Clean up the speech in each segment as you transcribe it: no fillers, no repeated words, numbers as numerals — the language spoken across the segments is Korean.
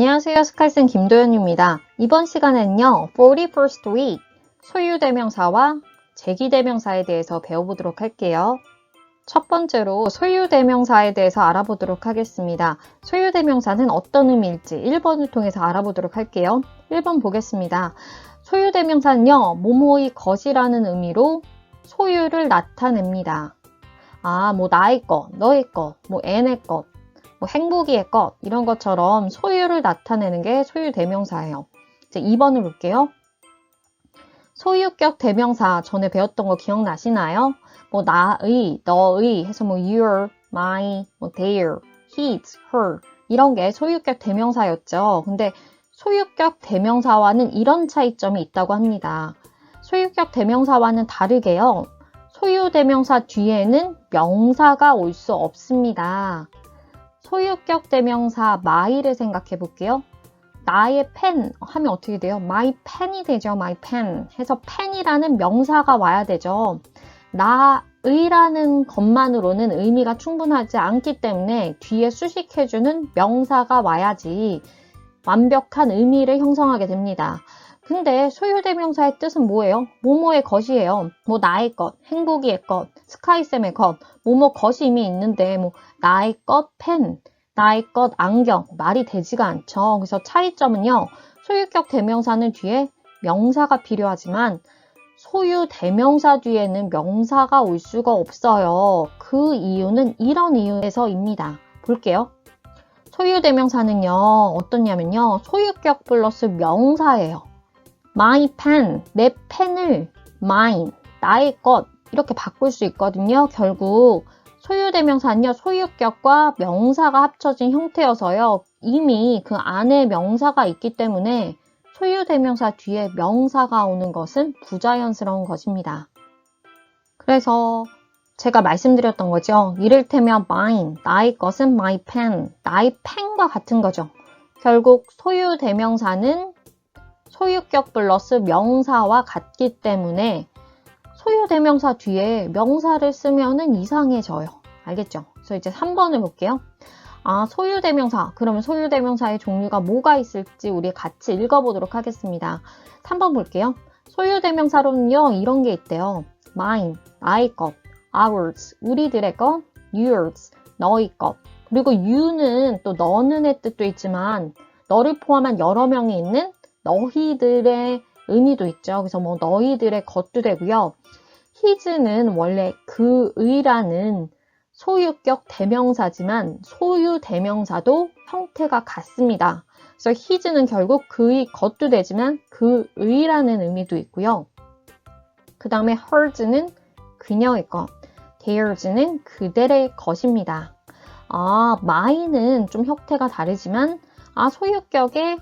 안녕하세요. 스칼슨 김도연입니다. 이번 시간에는요, 41st week, 소유대명사와 제기대명사에 대해서 배워보도록 할게요. 첫 번째로 소유대명사에 대해서 알아보도록 하겠습니다. 소유대명사는 어떤 의미일지 1번을 통해서 알아보도록 할게요. 1번 보겠습니다. 소유대명사는요, 뭐뭐의 것이라는 의미로 소유를 나타냅니다. 나의 것, 너의 것, 애네 것, 행복이의 것, 이런 것처럼 소유를 나타내는 게 소유대명사예요. 이제 2번을 볼게요. 소유격 대명사 전에 배웠던 거 기억나시나요? 나의, 너의 해서 your, my, their, his, her 이런 게 소유격 대명사였죠. 근데 소유격 대명사와는 이런 차이점이 있다고 합니다. 소유격 대명사와는 다르게요. 소유대명사 뒤에는 명사가 올 수 없습니다. 소유격 대명사 my를 생각해 볼게요. 나의 펜 하면 어떻게 돼요? my pen이 되죠. my pen 해서 펜이라는 명사가 와야 되죠. 나의라는 것만으로는 의미가 충분하지 않기 때문에 뒤에 수식해주는 명사가 와야지 완벽한 의미를 형성하게 됩니다. 근데 소유대명사의 뜻은 뭐예요? 뭐뭐의 것이에요. 나의 것, 행복이의 것, 스카이쌤의 것, 뭐뭐 것이 이미 있는데 나의 것 펜, 나의 것 안경 말이 되지가 않죠. 그래서 차이점은요. 소유격 대명사는 뒤에 명사가 필요하지만 소유대명사 뒤에는 명사가 올 수가 없어요. 그 이유는 이런 이유에서입니다. 볼게요. 소유대명사는요. 어떠냐면요. 소유격 플러스 명사예요. my pen, 내 펜을 mine, 나의 것 이렇게 바꿀 수 있거든요. 결국 소유대명사는요. 소유격과 명사가 합쳐진 형태여서요. 이미 그 안에 명사가 있기 때문에 소유대명사 뒤에 명사가 오는 것은 부자연스러운 것입니다. 그래서 제가 말씀드렸던 거죠. 이를테면 mine, 나의 것은 my pen, 나의 펜과 같은 거죠. 결국 소유대명사는 소유격 플러스 명사와 같기 때문에 소유대명사 뒤에 명사를 쓰면은 이상해져요. 알겠죠? 그래서 이제 3번을 볼게요. 소유대명사. 그러면 소유대명사의 종류가 뭐가 있을지 우리 같이 읽어보도록 하겠습니다. 3번 볼게요. 소유대명사로는요, 이런 게 있대요. mine, 나의 것, ours, 우리들의 것, yours, 너의 것. 그리고 you는 또 너는의 뜻도 있지만 너를 포함한 여러 명이 있는 너희들의 의미도 있죠. 그래서 너희들의 것도 되고요. his는 원래 그의라는 소유격 대명사지만 소유대명사도 형태가 같습니다. 그래서 his는 결국 그의 것도 되지만 그의라는 의미도 있고요. 그 다음에 hers는 그녀의 것, theirs는 그들의 것입니다. my는 좀 형태가 다르지만 소유격에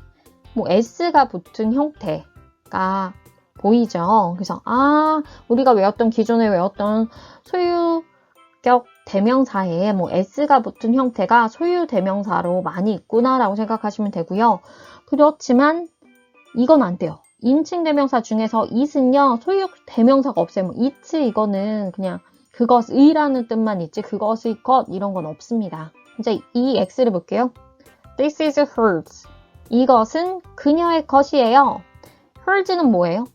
s가 붙은 형태가 보이죠. 그래서 우리가 기존에 외웠던 소유격 대명사에 s가 붙은 형태가 소유대명사로 많이 있구나라고 생각하시면 되고요. 그렇지만 이건 안 돼요. 인칭대명사 중에서 it은요. 소유대명사가 없어요. it 이거는 그냥 그것의라는 뜻만 있지 그것의 것 이런 건 없습니다. 이제 이 x를 볼게요. This is hers. 이것은 그녀의 것이에요. hers는 뭐예요?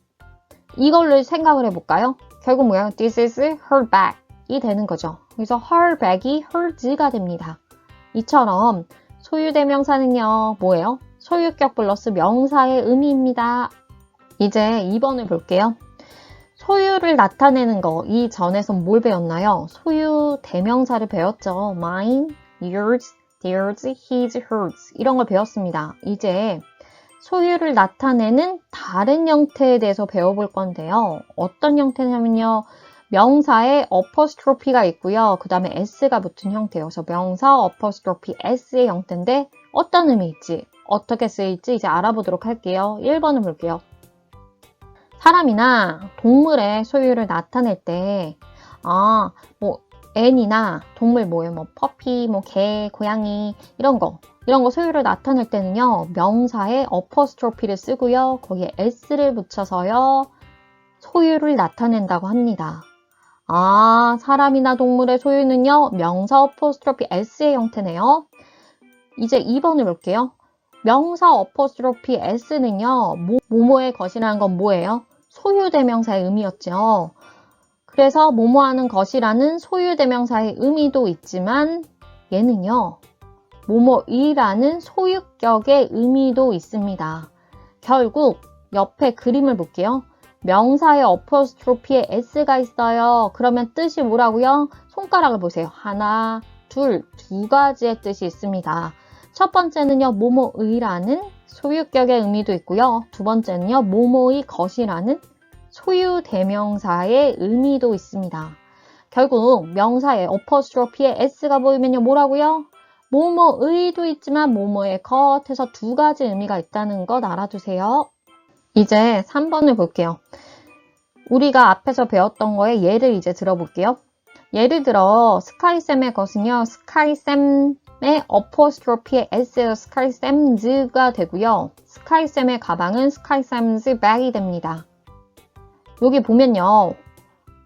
이걸로 생각을 해볼까요? 결국 뭐예요? This is her bag 이 되는 거죠. 그래서 her bag이 hers가 됩니다. 이처럼 소유대명사는요. 뭐예요? 소유격 플러스 명사의 의미입니다. 이제 2번을 볼게요. 소유를 나타내는 거 이전에선 뭘 배웠나요? 소유대명사를 배웠죠. mine, yours, theirs, his, hers 이런 걸 배웠습니다. 이제 소유를 나타내는 다른 형태에 대해서 배워볼 건데요. 어떤 형태냐면요. 명사에 apostrophe가 있고요. 그 다음에 s가 붙은 형태예요. 그래서 명사 apostrophe s의 형태인데 어떤 의미일지 어떻게 쓰일지 이제 알아보도록 할게요. 1번을 볼게요. 사람이나 동물의 소유를 나타낼 때 애니나 동물 뭐예요? 퍼피, 개, 고양이 이런 거 소유를 나타낼 때는요. 명사에 apostrophe를 쓰고요. 거기에 s를 붙여서요. 소유를 나타낸다고 합니다. 사람이나 동물의 소유는요. 명사 apostrophe s의 형태네요. 이제 2번을 볼게요. 명사 어퍼스트로피 s는요, 뭐뭐의 것이라는 건 뭐예요? 소유대명사의 의미였죠. 그래서 뭐뭐하는 것이라는 소유대명사의 의미도 있지만 얘는요, 뭐뭐이라는 소유격의 의미도 있습니다. 결국 옆에 그림을 볼게요. 명사의 어퍼스트로피에 s가 있어요. 그러면 뜻이 뭐라고요? 손가락을 보세요. 하나, 둘, 두 가지의 뜻이 있습니다. 첫 번째는요, 뭐뭐의라는 소유격의 의미도 있고요. 두 번째는요, 뭐뭐의 것이라는 소유대명사의 의미도 있습니다. 결국 명사의 어퍼스트로피에 s가 보이면요, 뭐라고요? 뭐뭐의도 있지만 뭐뭐의 것에서 두 가지 의미가 있다는 것 알아두세요. 이제 3번을 볼게요. 우리가 앞에서 배웠던 거에 예를 이제 들어볼게요. 예를 들어 스카이쌤의 것은요, 스카이쌤의 어퍼스트로피에 s에서 스카이쌤즈가 되고요. 스카이쌤의 가방은 스카이쌤즈 백이 됩니다. 여기 보면요,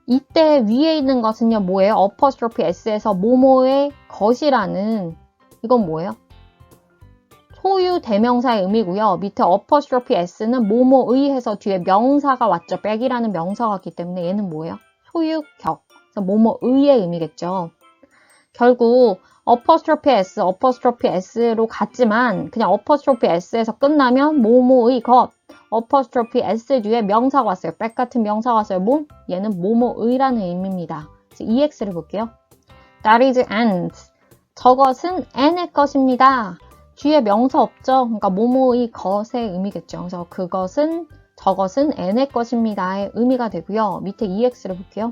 이때 위에 있는 것은요, 뭐예요? 어퍼스트로피 s에서 뭐뭐의 것이라는, 이건 뭐예요? 소유 대명사의 의미고요. 밑에 어퍼스트로피 s는 뭐뭐의 해서 뒤에 명사가 왔죠. 백이라는 명사가 왔기 때문에 얘는 뭐예요? 소유격. 그래서 뭐뭐의의 의미겠죠. 결국 어퍼스트로피 s로 갔지만 그냥 어퍼스트로피 s에서 끝나면 뭐뭐의 것. 어퍼스트로피 s 뒤에 명사가 왔어요. 백 같은 명사가 왔어요. 뭐? 얘는 뭐뭐의라는 의미입니다. EX를 볼게요. That is ant. 저것은 n의 것입니다. 뒤에 명사 없죠? 그러니까 뭐뭐의 것의 의미겠죠. 그래서 저것은 n의 것입니다의 의미가 되고요. 밑에 EX를 볼게요.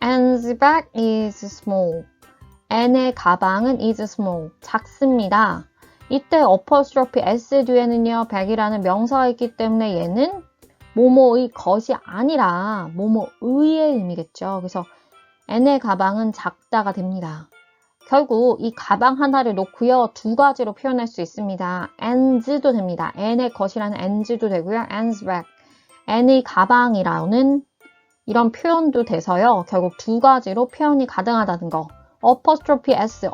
An's bag is small. n의 가방은 is small. 작습니다. 이때 어퍼스트로피 s 뒤에는요, 백이라는 명사가 있기 때문에 얘는 뭐뭐의 것이 아니라 뭐뭐의의 의미겠죠. 그래서 n의 가방은 작다가 됩니다. 결국 이 가방 하나를 놓고요, 두 가지로 표현할 수 있습니다. ns도 됩니다. n의 것이라는 ns도 되고요. n's bag, n의 가방이라는 이런 표현도 돼서요, 결국 두 가지로 표현이 가능하다는 거. 어퍼스트로피 s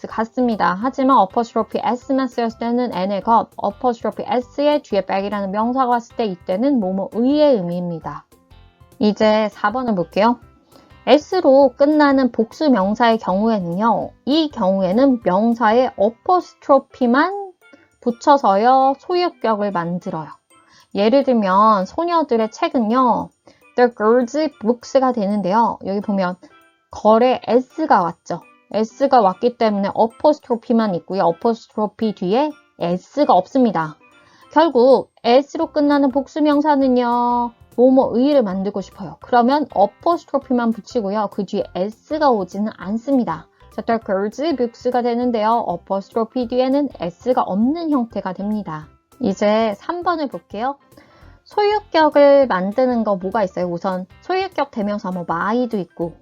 같습니다. 하지만 어퍼스트로피 s만 쓰였을 때는 n의 것, 어퍼스트로피 s의 뒤에 백이라는 명사가 왔을 때 이때는 뭐뭐의의 의미입니다. 이제 4번을 볼게요. s로 끝나는 복수 명사의 경우에는요, 이 경우에는 명사의 어퍼스트로피만 붙여서요, 소유격을 만들어요. 예를 들면 소녀들의 책은요, The Girls Books가 되는데요. 여기 보면 걸에 s가 왔죠. s가 왔기 때문에 어퍼스트로피만 있고요. 어퍼스트로피 뒤에 s가 없습니다. 결국 s로 끝나는 복수 명사는요, 뭐뭐의를 만들고 싶어요. 그러면 어퍼스트로피만 붙이고요. 그 뒤에 s가 오지는 않습니다. 자, The Girls Books가 되는데요. 어퍼스트로피 뒤에는 s가 없는 형태가 됩니다. 이제 3번을 볼게요. 소유격을 만드는 거 뭐가 있어요? 우선 소유격 대명사 뭐 my도 있고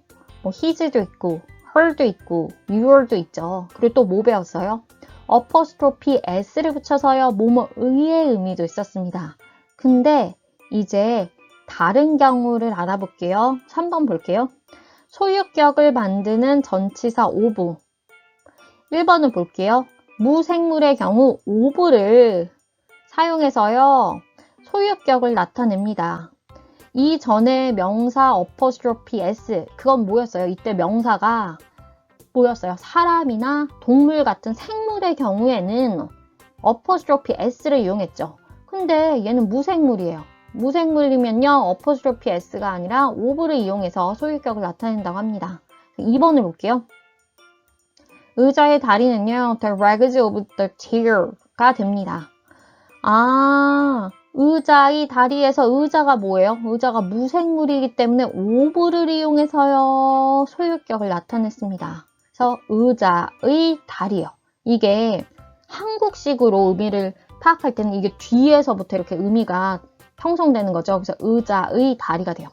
뭐 his도 있고 her도 있고 your도 있죠. 그리고 또 뭐 배웠어요? 어퍼스트로피 s를 붙여서요, 뭐뭐의의 의미도 있었습니다. 근데 이제 다른 경우를 알아볼게요. 3번 볼게요. 소유격을 만드는 전치사 of. 1번을 볼게요. 무생물의 경우 of를 사용해서요, 소유격을 나타냅니다. 이전에 명사 어퍼스트로피 s, 그건 뭐였어요? 이때 명사가 뭐였어요? 사람이나 동물 같은 생물의 경우에는 어퍼스트로피 s를 이용했죠. 근데 얘는 무생물이에요. 무생물이면요, 어퍼스트로피 s가 아니라 of를 이용해서 소유격을 나타낸다고 합니다. 2번을 볼게요. 의자의 다리는요, the legs of the chair가 됩니다. 의자의 다리에서 의자가 뭐예요? 의자가 무생물이기 때문에 of를 이용해서요, 소유격을 나타냈습니다. 그래서 의자의 다리요. 이게 한국식으로 의미를 파악할 때는 이게 뒤에서부터 이렇게 의미가 형성되는 거죠. 그래서 의자의 다리가 돼요.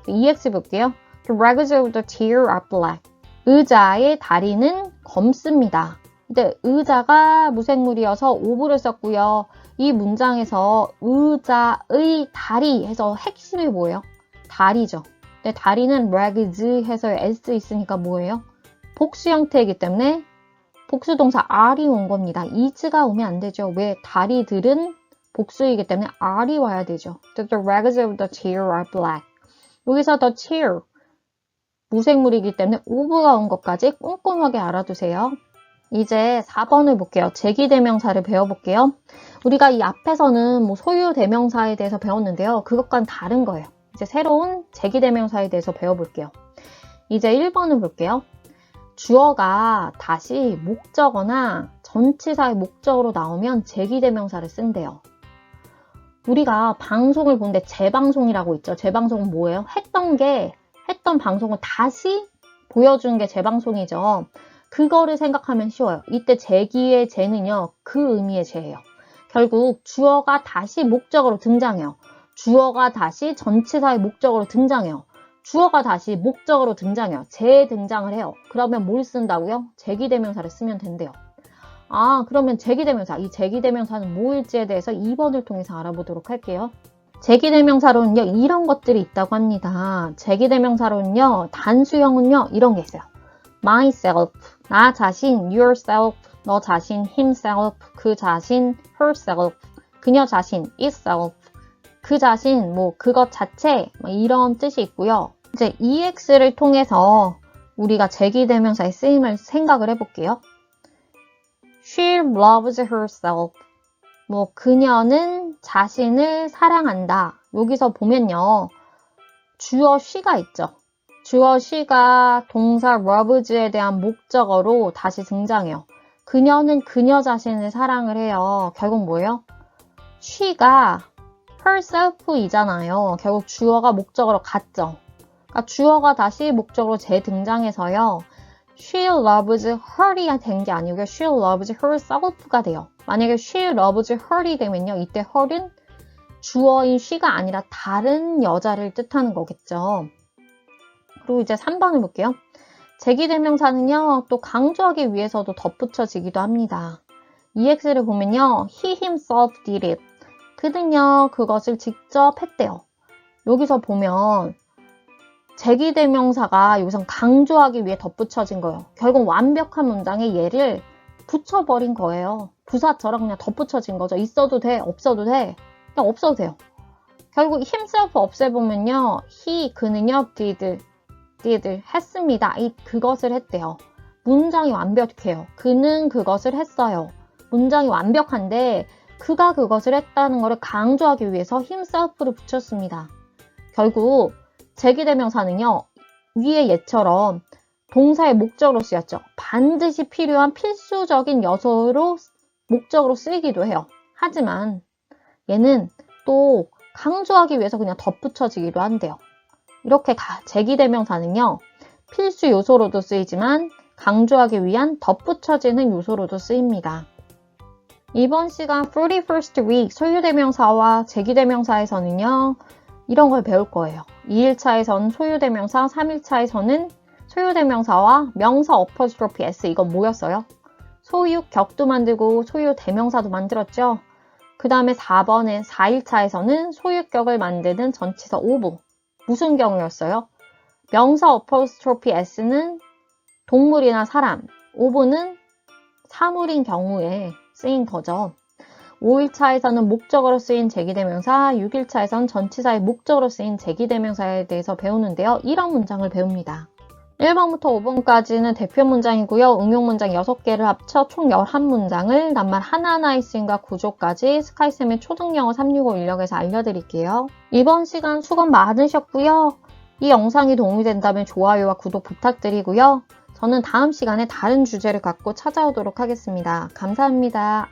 EX 볼게요. The legs of the chair are black. 의자의 다리는 검습니다. 근데 의자가 무생물이어서 of를 썼고요. 이 문장에서 의자의 다리 해서 핵심이 뭐예요? 다리죠. 근데 다리는 legs 해서 s 있으니까 뭐예요? 복수 형태이기 때문에 복수동사 are이 온 겁니다. is가 오면 안 되죠. 왜? 다리들은 복수이기 때문에 are이 와야 되죠. The legs of the chair are black. 여기서 the chair 무생물이기 때문에 of가 온 것까지 꼼꼼하게 알아두세요. 이제 4번을 볼게요. 제기대명사를 배워볼게요. 우리가 이 앞에서는 뭐 소유대명사에 대해서 배웠는데요. 그것과는 다른 거예요. 이제 새로운 제기대명사에 대해서 배워볼게요. 이제 1번을 볼게요. 주어가 다시 목적어나 전치사의 목적으로 나오면 제기대명사를 쓴대요. 우리가 방송을 보는데 재방송이라고 있죠. 재방송은 뭐예요? 했던 방송을 다시 보여주는 게 재방송이죠. 그거를 생각하면 쉬워요. 이때 제기의 제는요, 그 의미의 제예요. 결국 주어가 다시 목적어로 등장해요. 주어가 다시 전치사의 목적어로 등장해요. 주어가 다시 목적어로 등장해요. 재등장을 해요. 그러면 뭘 쓴다고요? 제기대명사를 쓰면 된대요. 아, 그러면 제기대명사, 이 제기대명사는 뭐일지에 대해서 2번을 통해서 알아보도록 할게요. 제기대명사로는요, 이런 것들이 있다고 합니다. 제기대명사로는요, 단수형은요, 이런 게 있어요. myself, 나 자신, yourself, 너 자신, himself, 그 자신, herself, 그녀 자신, itself, 그 자신, 뭐 그것 자체, 이런 뜻이 있고요. 이제 EX를 통해서 우리가 제기대명사의 쓰임을 생각을 해볼게요. She loves herself. 뭐 그녀는 자신을 사랑한다. 여기서 보면요. 주어 she가 있죠. 주어 she가 동사 loves에 대한 목적어로 다시 등장해요. 그녀는 그녀 자신을 사랑을 해요. 결국 뭐예요? she가 herself이잖아요. 결국 주어가 목적어로 갔죠. 그러니까 주어가 다시 목적어로 재등장해서요. She loves her이 된 게 아니고요. She loves herself가 돼요. 만약에 she loves her이 되면요. 이때 her은 주어인 she가 아니라 다른 여자를 뜻하는 거겠죠. 그리고 이제 3번을 볼게요. 제기대명사는요. 또 강조하기 위해서도 덧붙여지기도 합니다. EX를 보면요. He himself did it. 그는요. 그것을 직접 했대요. 여기서 보면 제기대명사가 여기선 강조하기 위해 덧붙여진 거예요. 결국 완벽한 문장에 얘를 붙여버린 거예요. 부사처럼 그냥 덧붙여진 거죠. 있어도 돼, 없어도 돼. 그냥 없어도 돼요. 결국 himself 없애보면요. he, 그는요, did 했습니다. 그것을 했대요. 문장이 완벽해요. 그는 그것을 했어요. 문장이 완벽한데 그가 그것을 했다는 것을 강조하기 위해서 himself를 붙였습니다. 결국 제기대명사는요. 위의 예처럼 동사의 목적으로 쓰였죠. 반드시 필요한 필수적인 요소로 목적으로 쓰이기도 해요. 하지만 얘는 또 강조하기 위해서 그냥 덧붙여지기도 한대요. 이렇게 제기대명사는요. 필수 요소로도 쓰이지만 강조하기 위한 덧붙여지는 요소로도 쓰입니다. 이번 시간 31st week 소유대명사와 제기대명사에서는요. 이런 걸 배울 거예요. 2일차에서는 소유대명사, 3일차에서는 소유대명사와 명사 어퍼스트로피 S 이건 뭐였어요? 소유 격도 만들고 소유 대명사도 만들었죠. 그 다음에 4일차에서는 소유격을 만드는 전치사 오브. 무슨 경우였어요? 명사 어퍼스트로피 S는 동물이나 사람, 오브는 사물인 경우에 쓰인 거죠. 5일차에서는 목적어로 쓰인 제기대명사, 6일차에서는 전치사의 목적어로 쓰인 제기대명사에 대해서 배우는데요. 이런 문장을 배웁니다. 1번부터 5번까지는 대표 문장이고요. 응용 문장 6개를 합쳐 총 11문장을 낱말 하나하나의 쓰임과 구조까지 스카이쌤의 초등영어 365 인력에서 알려드릴게요. 이번 시간 수고 많으셨고요. 이 영상이 도움이 된다면 좋아요와 구독 부탁드리고요. 저는 다음 시간에 다른 주제를 갖고 찾아오도록 하겠습니다. 감사합니다.